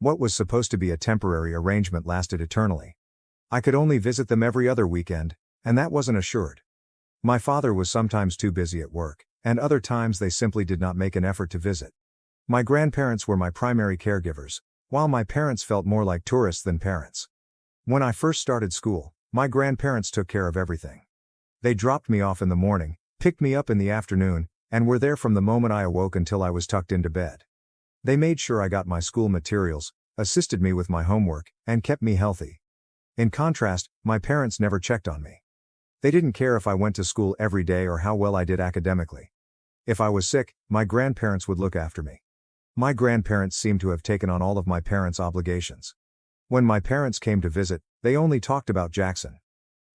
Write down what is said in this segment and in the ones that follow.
What was supposed to be a temporary arrangement lasted eternally. I could only visit them every other weekend, and that wasn't assured. My father was sometimes too busy at work, and other times they simply did not make an effort to visit. My grandparents were my primary caregivers, while my parents felt more like tourists than parents. When I first started school, my grandparents took care of everything. They dropped me off in the morning, picked me up in the afternoon, and were there from the moment I awoke until I was tucked into bed. They made sure I got my school materials, assisted me with my homework, and kept me healthy. In contrast, my parents never checked on me. They didn't care if I went to school every day or how well I did academically. If I was sick, my grandparents would look after me. My grandparents seemed to have taken on all of my parents' obligations. When my parents came to visit, they only talked about Jackson.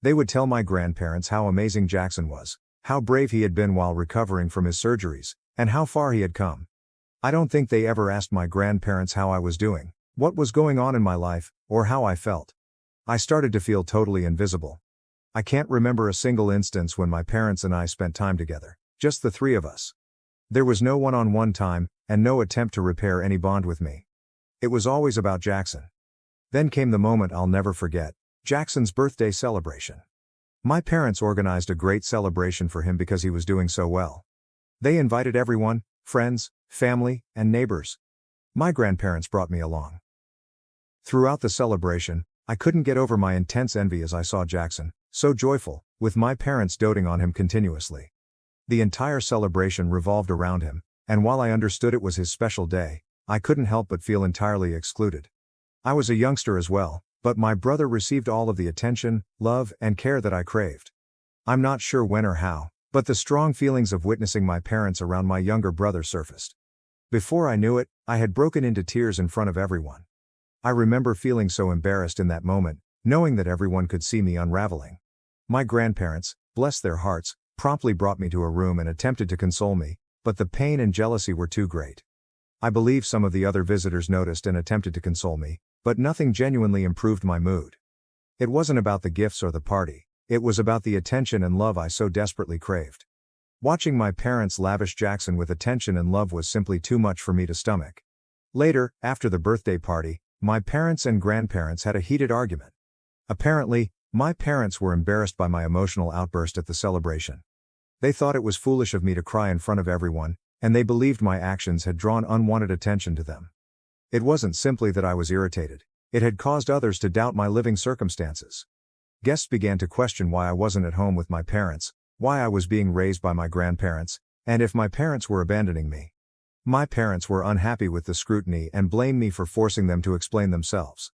They would tell my grandparents how amazing Jackson was, how brave he had been while recovering from his surgeries, and how far he had come. I don't think they ever asked my grandparents how I was doing, what was going on in my life, or how I felt. I started to feel totally invisible. I can't remember a single instance when my parents and I spent time together, just the three of us. There was no one-on-one time, and no attempt to repair any bond with me. It was always about Jackson. Then came the moment I'll never forget, Jackson's birthday celebration. My parents organized a great celebration for him because he was doing so well. They invited everyone, friends, family, and neighbors. My grandparents brought me along. Throughout the celebration, I couldn't get over my intense envy as I saw Jackson, so joyful, with my parents doting on him continuously. The entire celebration revolved around him, and while I understood it was his special day, I couldn't help but feel entirely excluded. I was a youngster as well, but my brother received all of the attention, love, and care that I craved. I'm not sure when or how, but the strong feelings of witnessing my parents around my younger brother surfaced. Before I knew it, I had broken into tears in front of everyone. I remember feeling so embarrassed in that moment, knowing that everyone could see me unraveling. My grandparents, bless their hearts, promptly brought me to a room and attempted to console me, but the pain and jealousy were too great. I believe some of the other visitors noticed and attempted to console me, but nothing genuinely improved my mood. It wasn't about the gifts or the party, it was about the attention and love I so desperately craved. Watching my parents lavish Jackson with attention and love was simply too much for me to stomach. Later, after the birthday party, my parents and grandparents had a heated argument. Apparently, my parents were embarrassed by my emotional outburst at the celebration. They thought it was foolish of me to cry in front of everyone, and they believed my actions had drawn unwanted attention to them. It wasn't simply that I was irritated, it had caused others to doubt my living circumstances. Guests began to question why I wasn't at home with my parents, why I was being raised by my grandparents, and if my parents were abandoning me. My parents were unhappy with the scrutiny and blamed me for forcing them to explain themselves.